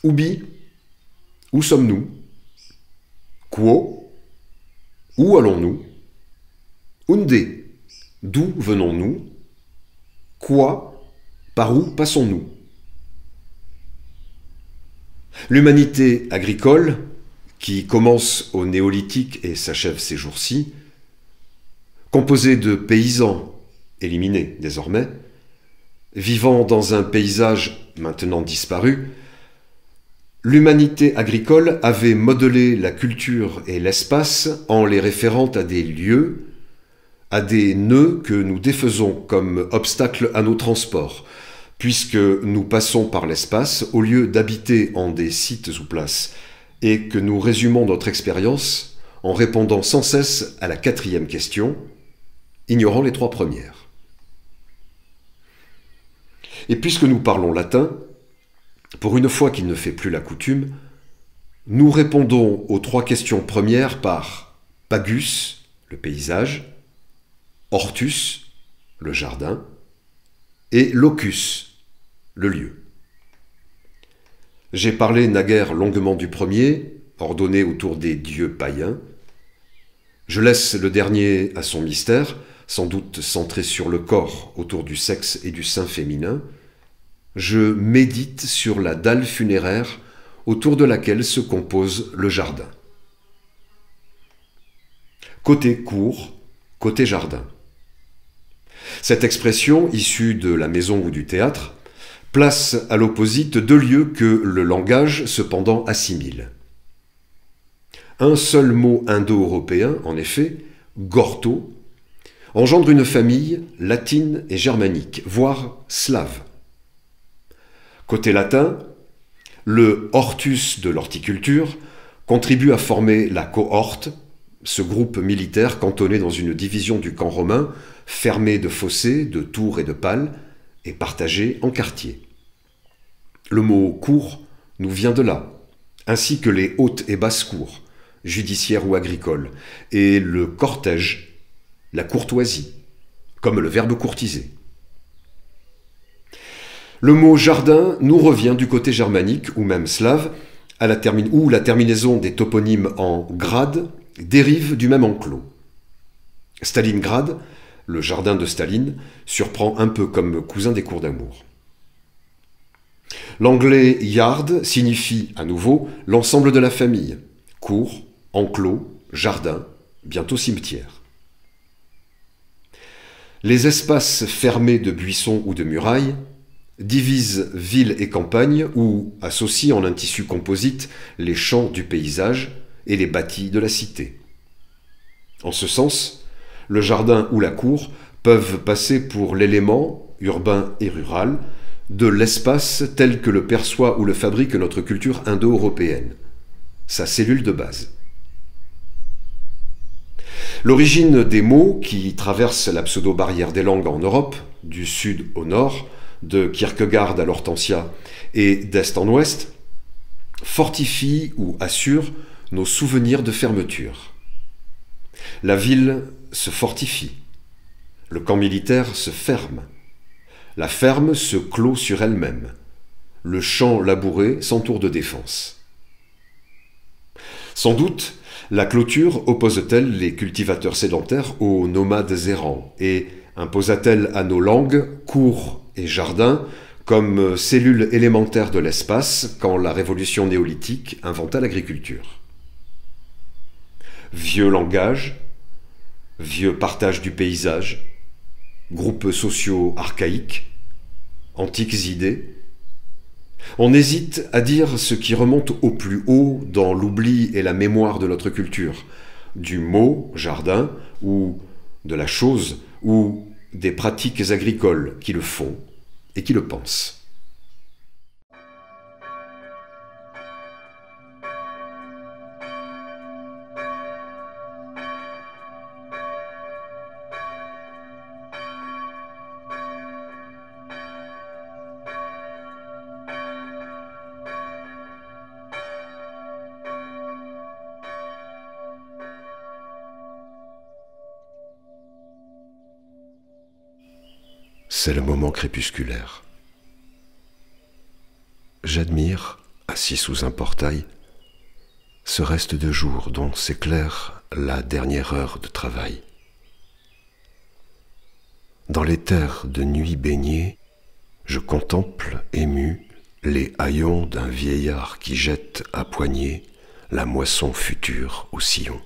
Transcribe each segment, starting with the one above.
Ubi, où sommes-nous? Quo, où allons-nous? Unde, d'où venons-nous? Quoi, par où passons-nous? L'humanité agricole, qui commence au néolithique et s'achève ces jours-ci, composée de paysans, éliminés désormais, vivant dans un paysage maintenant disparu, l'humanité agricole avait modelé la culture et l'espace en les référant à des lieux, à des nœuds que nous défaisons comme obstacles à nos transports, puisque nous passons par l'espace au lieu d'habiter en des sites ou places, et que nous résumons notre expérience en répondant sans cesse à la 4e question, ignorant les 3 premières. Et puisque nous parlons latin, pour une fois qu'il ne fait plus la coutume, nous répondons aux 3 questions premières par pagus, le paysage, hortus, le jardin, et locus, le lieu. J'ai parlé naguère longuement du premier, ordonné autour des dieux païens. Je laisse le dernier à son mystère, sans doute centré sur le corps, autour du sexe et du sein féminin. Je médite sur la dalle funéraire autour de laquelle se compose le jardin. Côté cour, côté jardin. Cette expression, issue de la maison ou du théâtre, place à l'opposite 2 lieux que le langage cependant assimile. Un seul mot indo-européen, en effet, gorto, engendre une famille latine et germanique, voire slave. Côté latin, le hortus de l'horticulture contribue à former la cohorte, ce groupe militaire cantonné dans une division du camp romain, fermé de fossés, de tours et de pales, et partagé en quartiers. Le mot cour nous vient de là, ainsi que les hautes et basses cours, judiciaires ou agricoles, et le cortège, la courtoisie, comme le verbe courtiser. Le mot jardin nous revient du côté germanique ou même slave, où la terminaison des toponymes en grad dérive du même enclos. Stalingrad, le jardin de Staline, surprend un peu comme cousin des cours d'amour. L'anglais yard signifie à nouveau l'ensemble de la famille, cour, enclos, jardin, bientôt cimetière. Les espaces fermés de buissons ou de murailles divisent ville et campagne ou associent en un tissu composite les champs du paysage et les bâtis de la cité. En ce sens, le jardin ou la cour peuvent passer pour l'élément, urbain et rural, de l'espace tel que le perçoit ou le fabrique notre culture indo-européenne, sa cellule de base. L'origine des mots qui traversent la pseudo-barrière des langues en Europe, du sud au nord, de Kierkegaard à l'Hortensia et d'est en ouest, fortifie ou assure nos souvenirs de fermeture. La ville se fortifie, le camp militaire se ferme, la ferme se clôt sur elle-même, le champ labouré s'entoure de défense. Sans doute, la clôture oppose-t-elle les cultivateurs sédentaires aux nomades errants et imposa-t-elle à nos langues, cours et jardins, comme cellules élémentaires de l'espace quand la révolution néolithique inventa l'agriculture. Vieux langage, vieux partage du paysage, groupes sociaux archaïques, antiques idées. On hésite à dire ce qui remonte au plus haut dans l'oubli et la mémoire de notre culture, du mot jardin ou de la chose ou des pratiques agricoles qui le font et qui le pensent. C'est le moment crépusculaire. J'admire, à assis sous un portail, ce reste de jour dont s'éclaire la dernière heure de travail. Dans les terres de nuit baignées, je contemple, ému, les haillons d'un vieillard qui jette à poignée la moisson future au sillon.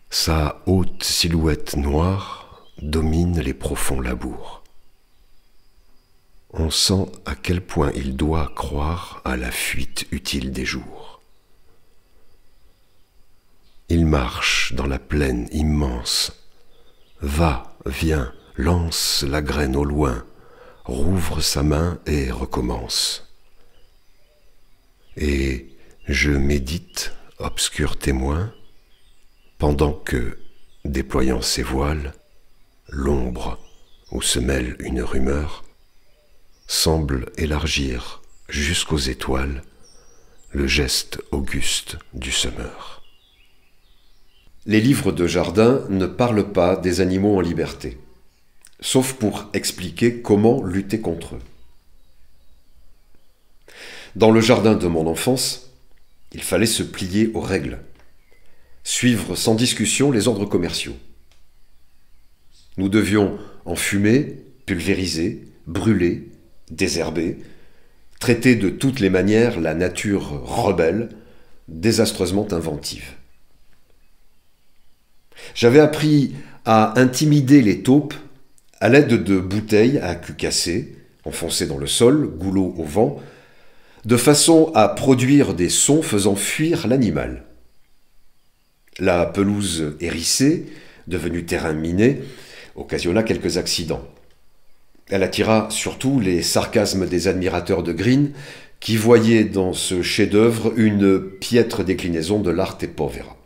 Sa haute silhouette noire domine les profonds labours. On sent à quel point il doit croire à la fuite utile des jours. Il marche dans la plaine immense, va, vient, lance la graine au loin, rouvre sa main et recommence. Et je médite, obscur témoin, pendant que, déployant ses voiles, l'ombre, où se mêle une rumeur, semble élargir jusqu'aux étoiles le geste auguste du semeur. Les livres de jardin ne parlent pas des animaux en liberté, sauf pour expliquer comment lutter contre eux. Dans le jardin de mon enfance, il fallait se plier aux règles, suivre sans discussion les ordres commerciaux. Nous devions enfumer, pulvériser, brûler, désherber, traiter de toutes les manières la nature rebelle, désastreusement inventive. J'avais appris à intimider les taupes à l'aide de bouteilles à cul cassé, enfoncées dans le sol, goulot au vent, de façon à produire des sons faisant fuir l'animal. La pelouse hérissée, devenue terrain miné, occasionna quelques accidents. Elle attira surtout les sarcasmes des admirateurs de Green, qui voyaient dans ce chef-d'œuvre une piètre déclinaison de l'arte povera.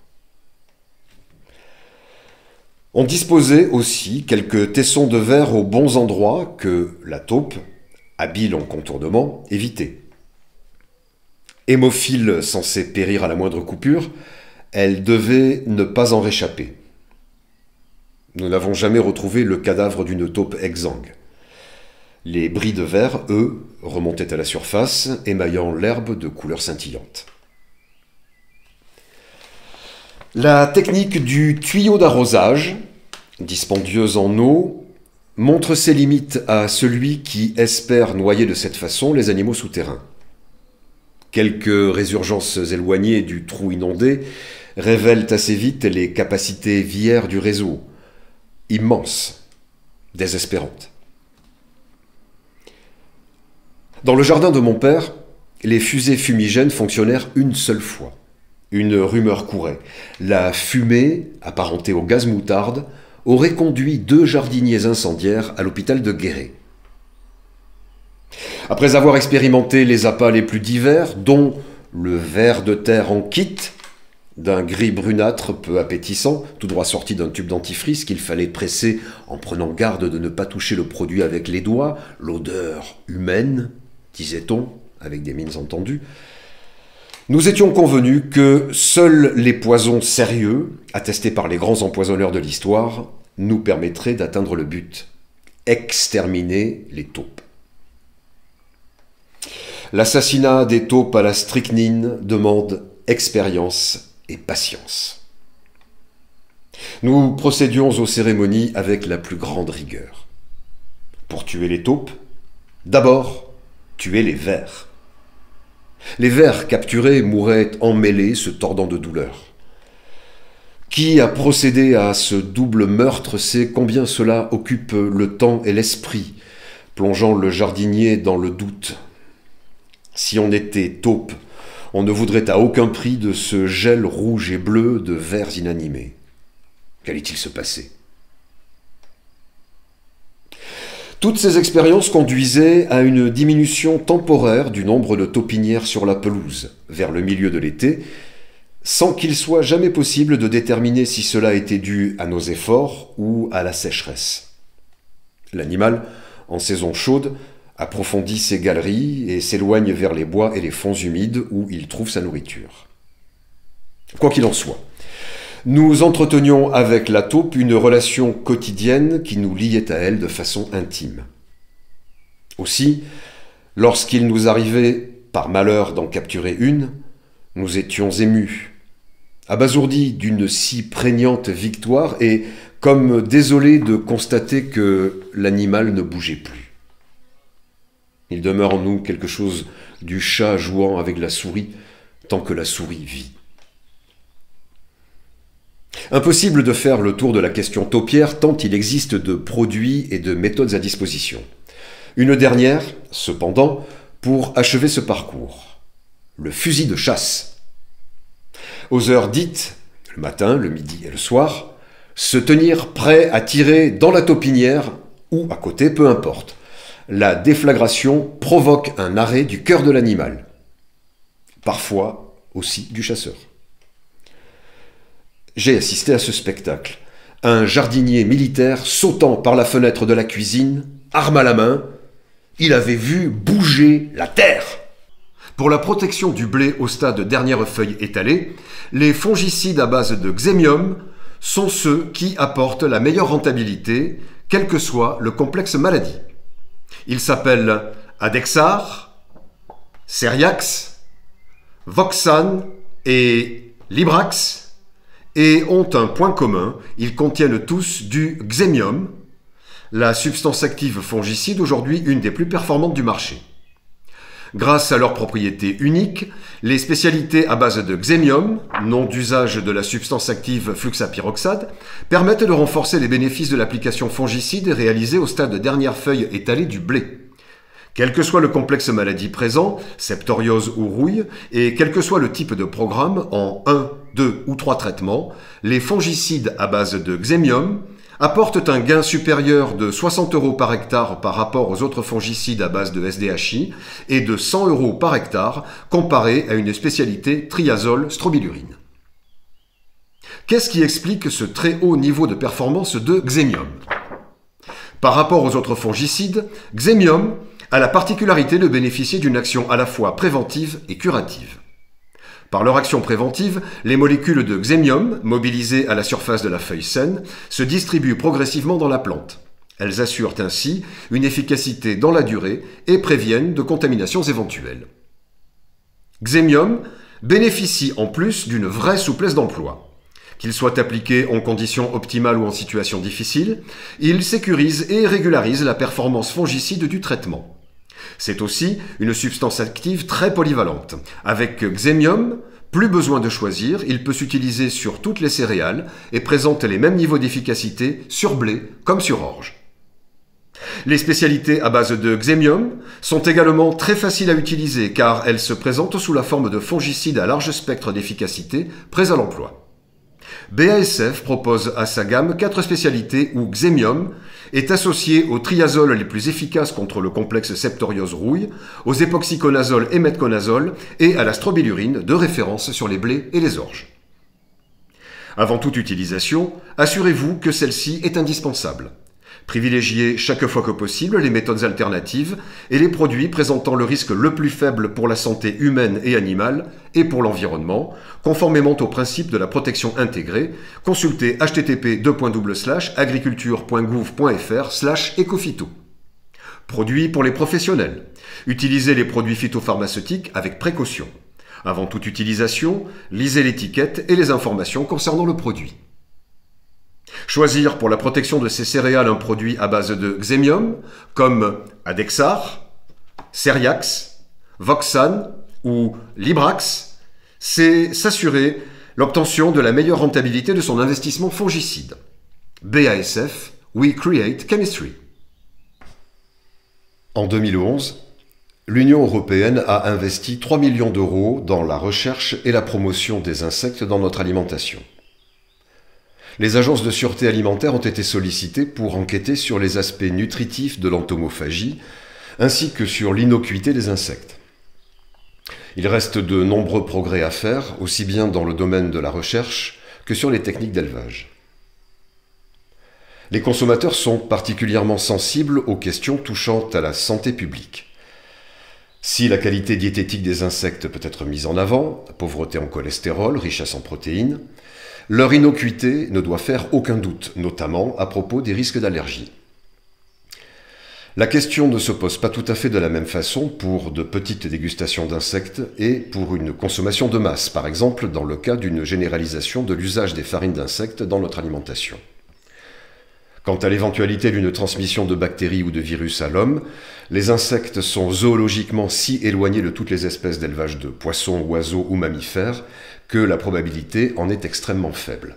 On disposait aussi quelques tessons de verre aux bons endroits que la taupe, habile en contournement, évitait. Hémophile censée périr à la moindre coupure, elle devait ne pas en réchapper. Nous n'avons jamais retrouvé le cadavre d'une taupe exsangue. Les bris de verre, eux, remontaient à la surface, émaillant l'herbe de couleurs scintillantes. La technique du tuyau d'arrosage, dispendieuse en eau, montre ses limites à celui qui espère noyer de cette façon les animaux souterrains. Quelques résurgences éloignées du trou inondé révèlent assez vite les capacités viaires du réseau, immenses, désespérantes. Dans le jardin de mon père, les fusées fumigènes fonctionnèrent une seule fois. Une rumeur courait. La fumée, apparentée au gaz moutarde, aurait conduit 2 jardiniers incendiaires à l'hôpital de Guéret. Après avoir expérimenté les appâts les plus divers, dont le ver de terre en kit, d'un gris brunâtre peu appétissant, tout droit sorti d'un tube dentifrice qu'il fallait presser en prenant garde de ne pas toucher le produit avec les doigts, l'odeur humaine, disait-on, avec des mines entendues, nous étions convenus que seuls les poisons sérieux, attestés par les grands empoisonneurs de l'histoire, nous permettraient d'atteindre le but, exterminer les taupes. L'assassinat des taupes à la strychnine demande expérience et patience. Nous procédions aux cérémonies avec la plus grande rigueur. Pour tuer les taupes, d'abord, tuer les vers. Les vers capturés mouraient emmêlés, se tordant de douleur. Qui a procédé à ce double meurtre sait combien cela occupe le temps et l'esprit, plongeant le jardinier dans le doute. Si on était taupe, on ne voudrait à aucun prix de ce gel rouge et bleu de vers inanimés. Qu'allait-il se passer ? Toutes ces expériences conduisaient à une diminution temporaire du nombre de taupinières sur la pelouse, vers le milieu de l'été, sans qu'il soit jamais possible de déterminer si cela était dû à nos efforts ou à la sécheresse. L'animal, en saison chaude, approfondit ses galeries et s'éloigne vers les bois et les fonds humides où il trouve sa nourriture. Quoi qu'il en soit, nous entretenions avec la taupe une relation quotidienne qui nous liait à elle de façon intime. Aussi, Lorsqu'il nous arrivait, par malheur, d'en capturer une, nous étions émus, abasourdis d'une si prégnante victoire et comme désolés de constater que l'animal ne bougeait plus. Il demeure en nous quelque chose du chat jouant avec la souris tant que la souris vit. Impossible de faire le tour de la question taupière tant il existe de produits et de méthodes à disposition. Une dernière, cependant, pour achever ce parcours. Le fusil de chasse. Aux heures dites, le matin, le midi et le soir, se tenir prêt à tirer dans la taupinière ou à côté, peu importe. La déflagration provoque un arrêt du cœur de l'animal. Parfois aussi du chasseur. J'ai assisté à ce spectacle. Un jardinier militaire sautant par la fenêtre de la cuisine, arme à la main, il avait vu bouger la terre. Pour la protection du blé au stade dernière feuille étalée, les fongicides à base de xémium sont ceux qui apportent la meilleure rentabilité, quel que soit le complexe maladie. Ils s'appellent Adexar, Ceriax, Voxan et Librax et ont un point commun, ils contiennent tous du xémium, la substance active fongicide aujourd'hui une des plus performantes du marché. Grâce à leurs propriétés uniques, les spécialités à base de xémium, nom d'usage de la substance active fluxapyroxade, permettent de renforcer les bénéfices de l'application fongicide réalisée au stade de dernière feuille étalée du blé. Quel que soit le complexe maladie présent, septoriose ou rouille, et quel que soit le type de programme, en 1, 2 ou 3 traitements, les fongicides à base de xémium apportent un gain supérieur de 60 € par hectare par rapport aux autres fongicides à base de SDHI et de 100 € par hectare comparé à une spécialité triazole-strobilurine. Qu'est-ce qui explique ce très haut niveau de performance de xémium? Par rapport aux autres fongicides, xémium a la particularité de bénéficier d'une action à la fois préventive et curative. Par leur action préventive, les molécules de xémium, mobilisées à la surface de la feuille saine, se distribuent progressivement dans la plante. Elles assurent ainsi une efficacité dans la durée et préviennent de contaminations éventuelles. Xémium bénéficie en plus d'une vraie souplesse d'emploi. Qu'il soit appliqué en conditions optimales ou en situation difficile, il sécurise et régularise la performance fongicide du traitement. C'est aussi une substance active très polyvalente. Avec xémium, plus besoin de choisir, il peut s'utiliser sur toutes les céréales et présente les mêmes niveaux d'efficacité sur blé comme sur orge. Les spécialités à base de xémium sont également très faciles à utiliser car elles se présentent sous la forme de fongicides à large spectre d'efficacité prêts à l'emploi. BASF propose à sa gamme 4 spécialités où xémium est associé aux triazoles les plus efficaces contre le complexe septoriose rouille, aux époxyconazoles et metconazole et à la strobilurine de référence sur les blés et les orges. Avant toute utilisation, assurez-vous que celle-ci est indispensable. Privilégiez chaque fois que possible les méthodes alternatives et les produits présentant le risque le plus faible pour la santé humaine et animale et pour l'environnement, conformément au principe de la protection intégrée. Consultez http://agriculture.gouv.fr/ecophyto. Produits pour les professionnels. Utilisez les produits phytopharmaceutiques avec précaution. Avant toute utilisation, lisez l'étiquette et les informations concernant le produit. Choisir pour la protection de ces céréales un produit à base de xémium, comme Adexar, Ceriax, Voxan ou Librax, c'est s'assurer l'obtention de la meilleure rentabilité de son investissement fongicide. BASF, We Create Chemistry. En 2011, l'Union européenne a investi 3 millions d'euros dans la recherche et la promotion des insectes dans notre alimentation. Les agences de sûreté alimentaire ont été sollicitées pour enquêter sur les aspects nutritifs de l'entomophagie, ainsi que sur l'innocuité des insectes. Il reste de nombreux progrès à faire, aussi bien dans le domaine de la recherche que sur les techniques d'élevage. Les consommateurs sont particulièrement sensibles aux questions touchant à la santé publique. Si la qualité diététique des insectes peut être mise en avant, pauvreté en cholestérol, richesse en protéines, leur innocuité ne doit faire aucun doute, notamment à propos des risques d'allergie. La question ne se pose pas tout à fait de la même façon pour de petites dégustations d'insectes et pour une consommation de masse, par exemple dans le cas d'une généralisation de l'usage des farines d'insectes dans notre alimentation. Quant à l'éventualité d'une transmission de bactéries ou de virus à l'homme, les insectes sont zoologiquement si éloignés de toutes les espèces d'élevage de poissons, oiseaux ou mammifères que la probabilité en est extrêmement faible.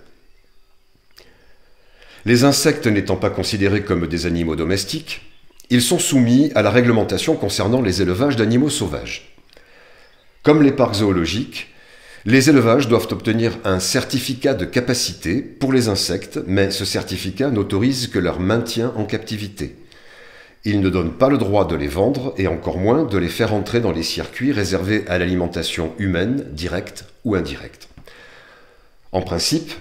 Les insectes n'étant pas considérés comme des animaux domestiques, ils sont soumis à la réglementation concernant les élevages d'animaux sauvages. Comme les parcs zoologiques, les élevages doivent obtenir un certificat de capacité pour les insectes, mais ce certificat n'autorise que leur maintien en captivité. Il ne donne pas le droit de les vendre et encore moins de les faire entrer dans les circuits réservés à l'alimentation humaine, directe ou indirecte. En principe,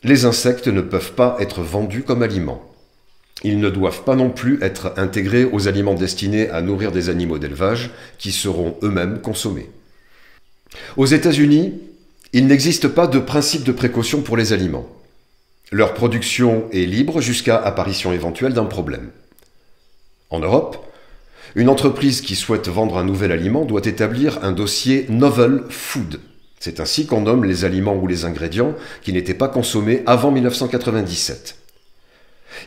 les insectes ne peuvent pas être vendus comme aliments. Ils ne doivent pas non plus être intégrés aux aliments destinés à nourrir des animaux d'élevage qui seront eux-mêmes consommés. Aux États-Unis, il n'existe pas de principe de précaution pour les aliments. Leur production est libre jusqu'à apparition éventuelle d'un problème. En Europe, une entreprise qui souhaite vendre un nouvel aliment doit établir un dossier Novel Food. C'est ainsi qu'on nomme les aliments ou les ingrédients qui n'étaient pas consommés avant 1997.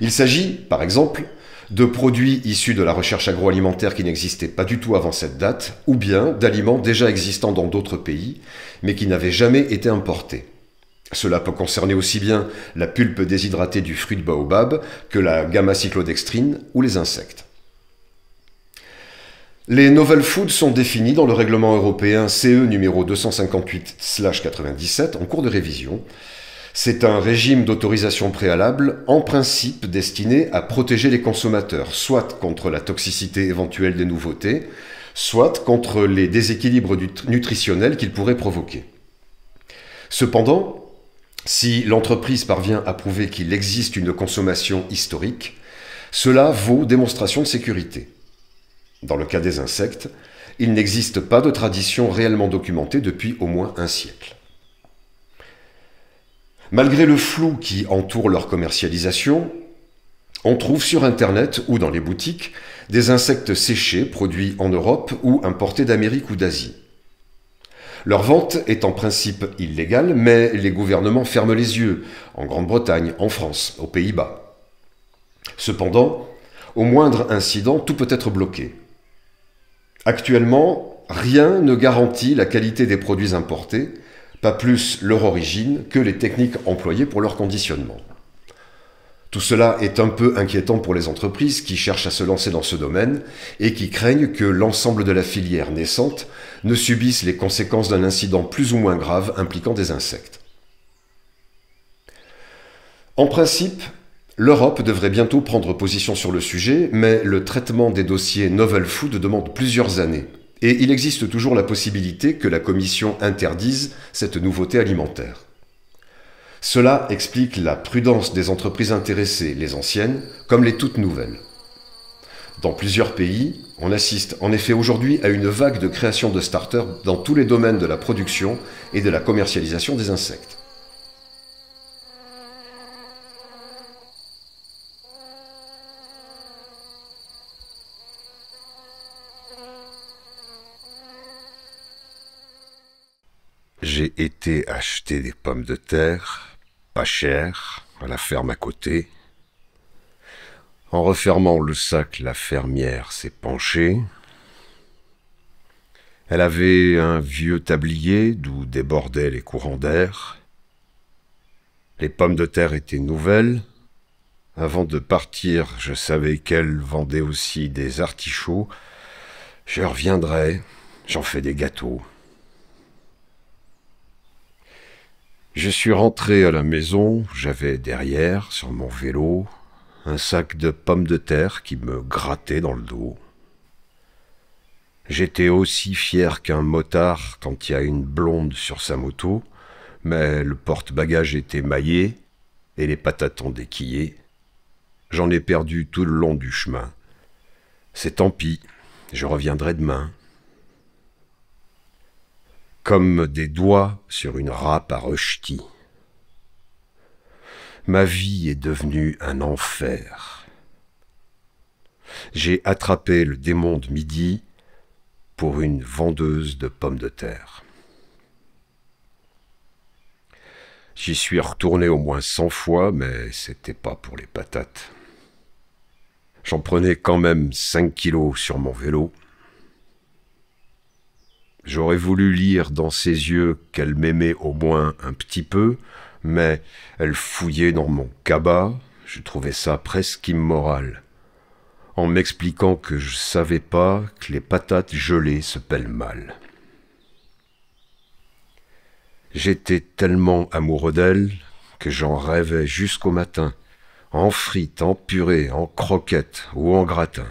Il s'agit, par exemple, de produits issus de la recherche agroalimentaire qui n'existaient pas du tout avant cette date, ou bien d'aliments déjà existants dans d'autres pays, mais qui n'avaient jamais été importés. Cela peut concerner aussi bien la pulpe déshydratée du fruit de baobab que la gamma-cyclodextrine ou les insectes. Les novel foods sont définis dans le règlement européen CE numéro 258/97 en cours de révision. C'est un régime d'autorisation préalable, en principe destiné à protéger les consommateurs, soit contre la toxicité éventuelle des nouveautés, soit contre les déséquilibres nutritionnels qu'ils pourraient provoquer. Cependant, si l'entreprise parvient à prouver qu'il existe une consommation historique, cela vaut démonstration de sécurité. Dans le cas des insectes, il n'existe pas de tradition réellement documentée depuis au moins un siècle. Malgré le flou qui entoure leur commercialisation, on trouve sur Internet ou dans les boutiques des insectes séchés produits en Europe ou importés d'Amérique ou d'Asie. Leur vente est en principe illégale, mais les gouvernements ferment les yeux, en Grande-Bretagne, en France, aux Pays-Bas. Cependant, au moindre incident, tout peut être bloqué. Actuellement, rien ne garantit la qualité des produits importés, pas plus leur origine que les techniques employées pour leur conditionnement. Tout cela est un peu inquiétant pour les entreprises qui cherchent à se lancer dans ce domaine et qui craignent que l'ensemble de la filière naissante ne subisse les conséquences d'un incident plus ou moins grave impliquant des insectes. En principe, l'Europe devrait bientôt prendre position sur le sujet, mais le traitement des dossiers Novel Food demande plusieurs années. Et il existe toujours la possibilité que la Commission interdise cette nouveauté alimentaire. Cela explique la prudence des entreprises intéressées, les anciennes comme les toutes nouvelles. Dans plusieurs pays, on assiste en effet aujourd'hui à une vague de création de starters dans tous les domaines de la production et de la commercialisation des insectes. J'ai été acheter des pommes de terre, pas chères, à la ferme à côté. En refermant le sac, la fermière s'est penchée. Elle avait un vieux tablier d'où débordaient les courants d'air. Les pommes de terre étaient nouvelles. Avant de partir, je savais qu'elle vendait aussi des artichauts. Je reviendrai, j'en fais des gâteaux. Je suis rentré à la maison, j'avais derrière, sur mon vélo, un sac de pommes de terre qui me grattait dans le dos. J'étais aussi fier qu'un motard quand il y a une blonde sur sa moto, mais le porte-bagages était maillé et les patatons déquillés. J'en ai perdu tout le long du chemin. C'est tant pis, je reviendrai demain. Comme des doigts sur une râpe à rechtis. Ma vie est devenue un enfer. J'ai attrapé le démon de midi pour une vendeuse de pommes de terre. J'y suis retourné au moins 100 fois, mais c'était pas pour les patates. J'en prenais quand même 5 kilos sur mon vélo. J'aurais voulu lire dans ses yeux qu'elle m'aimait au moins un petit peu, mais elle fouillait dans mon cabas, je trouvais ça presque immoral, en m'expliquant que je savais pas que les patates gelées se pèlent mal. J'étais tellement amoureux d'elle que j'en rêvais jusqu'au matin, en frites, en purée, en croquettes ou en gratin.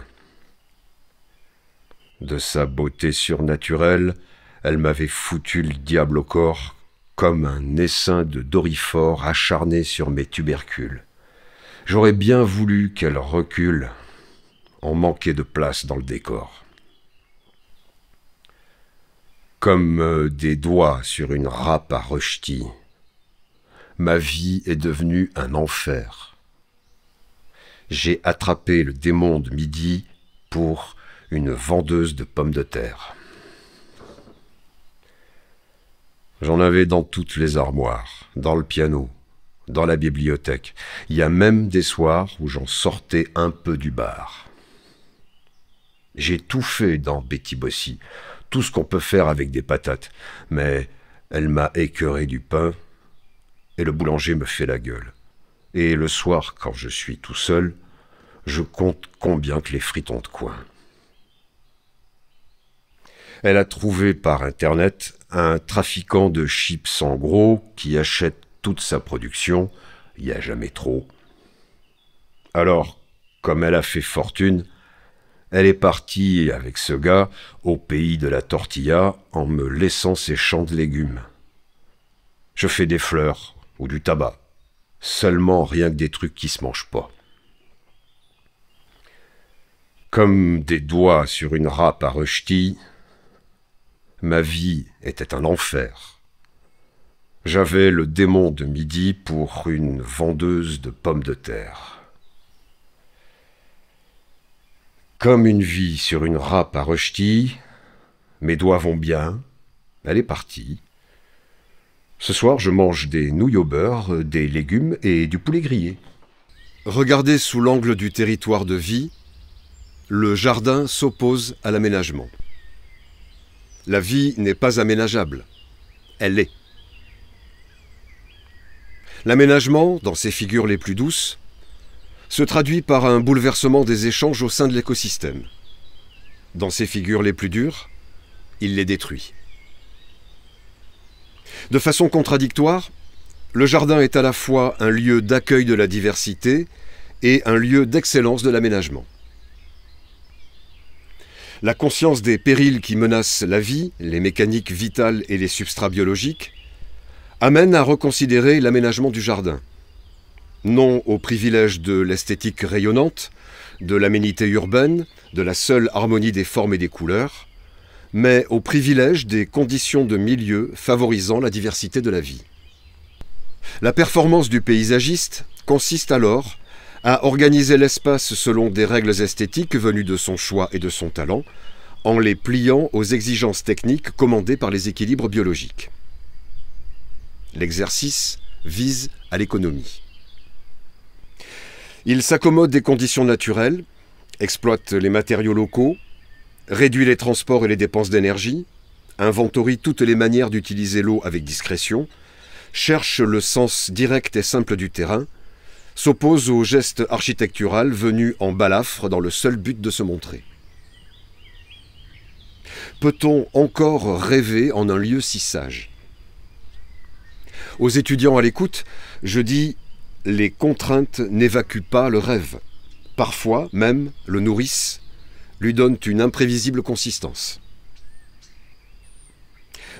De sa beauté surnaturelle, elle m'avait foutu le diable au corps comme un essaim de doryphore acharné sur mes tubercules. J'aurais bien voulu qu'elle recule. On manquait de place dans le décor. Comme des doigts sur une râpe à rechtis, ma vie est devenue un enfer. J'ai attrapé le démon de midi pour une vendeuse de pommes de terre. J'en avais dans toutes les armoires, dans le piano, dans la bibliothèque. Il y a même des soirs où j'en sortais un peu du bar. J'ai tout fait dans Betty Bossy, tout ce qu'on peut faire avec des patates, mais elle m'a écœuré du pain et le boulanger me fait la gueule. Et le soir, quand je suis tout seul, je compte combien que les frites ont de coin. Elle a trouvé par Internet un trafiquant de chips en gros qui achète toute sa production, il n'y a jamais trop. Alors, comme elle a fait fortune, elle est partie avec ce gars au pays de la tortilla en me laissant ses champs de légumes. Je fais des fleurs ou du tabac, seulement rien que des trucs qui se mangent pas. Comme des doigts sur une râpe à rechtis, ma vie était un enfer. J'avais le démon de midi pour une vendeuse de pommes de terre. Comme une vie sur une râpe à rechtis, mes doigts vont bien, elle est partie. Ce soir, je mange des nouilles au beurre, des légumes et du poulet grillé. Regardé sous l'angle du territoire de vie, le jardin s'oppose à l'aménagement. La vie n'est pas aménageable, elle est. L'aménagement, dans ses figures les plus douces, se traduit par un bouleversement des échanges au sein de l'écosystème. Dans ses figures les plus dures, il les détruit. De façon contradictoire, le jardin est à la fois un lieu d'accueil de la diversité et un lieu d'excellence de l'aménagement. La conscience des périls qui menacent la vie, les mécaniques vitales et les substrats biologiques, amène à reconsidérer l'aménagement du jardin. Non au privilège de l'esthétique rayonnante, de l'aménité urbaine, de la seule harmonie des formes et des couleurs, mais au privilège des conditions de milieu favorisant la diversité de la vie. La performance du paysagiste consiste alors à organiser l'espace selon des règles esthétiques venues de son choix et de son talent, en les pliant aux exigences techniques commandées par les équilibres biologiques. L'exercice vise à l'économie. Il s'accommode des conditions naturelles, exploite les matériaux locaux, réduit les transports et les dépenses d'énergie, inventorie toutes les manières d'utiliser l'eau avec discrétion, cherche le sens direct et simple du terrain, s'oppose au geste architectural venu en balafre dans le seul but de se montrer. Peut-on encore rêver en un lieu si sage ? Aux étudiants à l'écoute, je dis « les contraintes n'évacuent pas le rêve. Parfois, même, le nourrissent, lui donnent une imprévisible consistance. »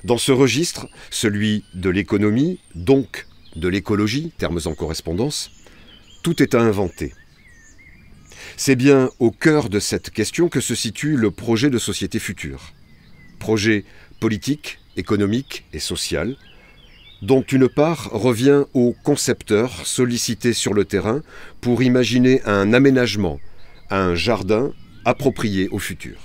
Dans ce registre, celui de l'économie, donc de l'écologie, termes en correspondance, tout est à inventer. C'est bien au cœur de cette question que se situe le projet de société future. Projet politique, économique et social, dont une part revient aux concepteurs sollicités sur le terrain pour imaginer un aménagement, un jardin appropriée au futur.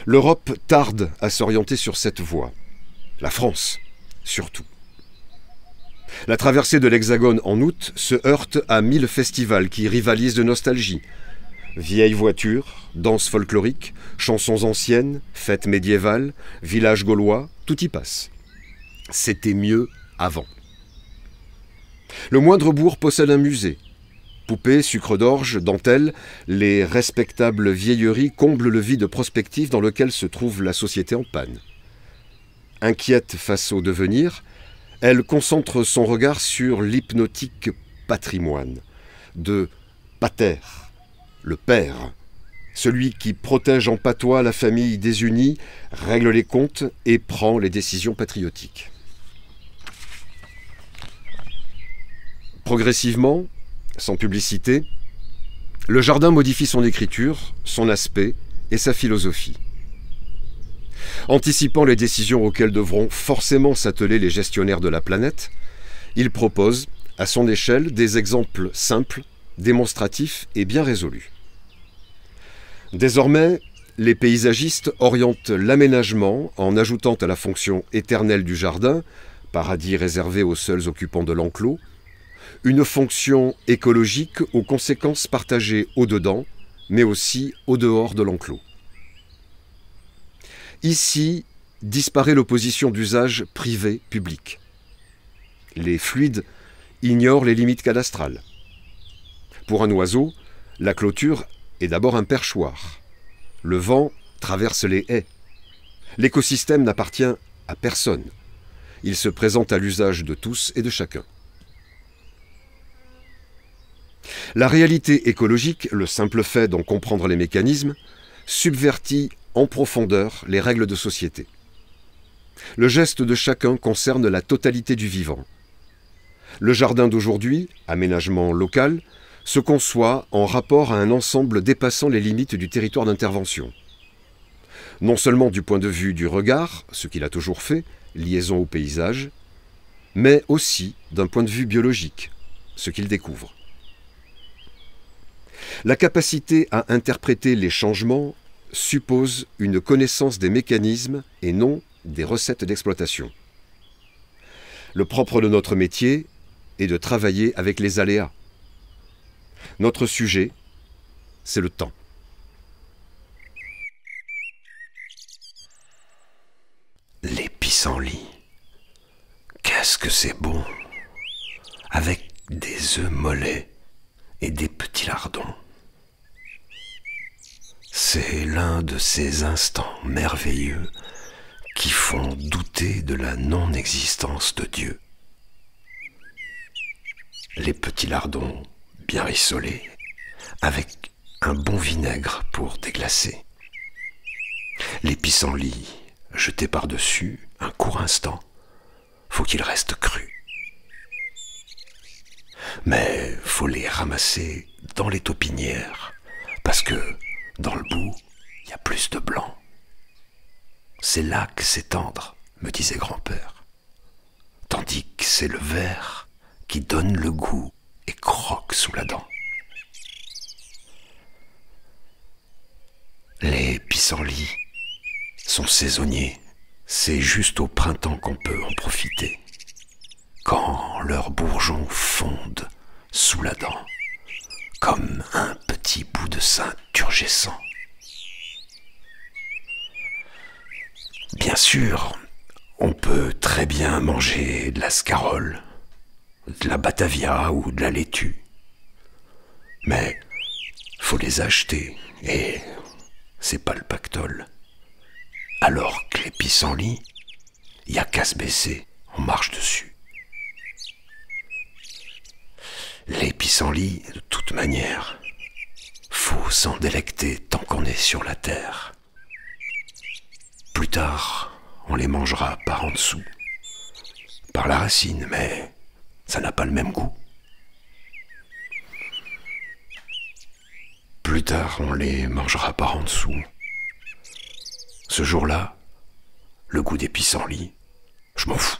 L'Europe tarde à s'orienter sur cette voie. La France, surtout. La traversée de l'Hexagone en août se heurte à 1000 festivals qui rivalisent de nostalgie. Vieilles voitures, danses folkloriques, chansons anciennes, fêtes médiévales, villages gaulois, tout y passe. C'était mieux avant. Le moindre bourg possède un musée. Poupées, sucre d'orge, dentelles, les respectables vieilleries comblent le vide prospectif dans lequel se trouve la société en panne. Inquiète face au devenir, elle concentre son regard sur l'hypnotique patrimoine de Pater, le père, celui qui protège en patois la famille désunie, règle les comptes et prend les décisions patriotiques. Progressivement, sans publicité, le jardin modifie son écriture, son aspect et sa philosophie. Anticipant les décisions auxquelles devront forcément s'atteler les gestionnaires de la planète, il propose, à son échelle, des exemples simples, démonstratifs et bien résolus. Désormais, les paysagistes orientent l'aménagement en ajoutant à la fonction éternelle du jardin, paradis réservé aux seuls occupants de l'enclos, une fonction écologique aux conséquences partagées au-dedans, mais aussi au-dehors de l'enclos. Ici disparaît l'opposition d'usage privé-public. Les fluides ignorent les limites cadastrales. Pour un oiseau, la clôture est d'abord un perchoir. Le vent traverse les haies. L'écosystème n'appartient à personne. Il se présente à l'usage de tous et de chacun. La réalité écologique, le simple fait d'en comprendre les mécanismes, subvertit en profondeur les règles de société. Le geste de chacun concerne la totalité du vivant. Le jardin d'aujourd'hui, aménagement local, se conçoit en rapport à un ensemble dépassant les limites du territoire d'intervention. Non seulement du point de vue du regard, ce qu'il a toujours fait, liaison au paysage, mais aussi d'un point de vue biologique, ce qu'il découvre. La capacité à interpréter les changements suppose une connaissance des mécanismes et non des recettes d'exploitation. Le propre de notre métier est de travailler avec les aléas. Notre sujet, c'est le temps. Les pissenlits, qu'est-ce que c'est bon, avec des œufs mollets et des petits lardons. C'est l'un de ces instants merveilleux qui font douter de la non-existence de Dieu. Les petits lardons bien rissolés, avec un bon vinaigre pour déglacer. Les pissenlits jetés par-dessus un court instant, faut qu'ils restent crus. Mais faut les ramasser dans les taupinières, parce que dans le bout, il y a plus de blanc. C'est là que c'est tendre, me disait grand-père. Tandis que c'est le vert qui donne le goût et croque sous la dent. Les pissenlits sont saisonniers. C'est juste au printemps qu'on peut en profiter. Quand leurs bourgeons fondent sous la dent, comme un petit bout de sein turgescent. Bien sûr, on peut très bien manger de la scarole, de la batavia ou de la laitue. Mais faut les acheter et c'est pas le pactole. Alors que les pissenlits, y a qu'à se baisser, on marche dessus. Les pissenlits, de toute manière, faut s'en délecter tant qu'on est sur la terre. Plus tard, on les mangera par en dessous, par la racine, mais ça n'a pas le même goût. Plus tard, on les mangera par en dessous. Ce jour-là, le goût des pissenlits, je m'en fous.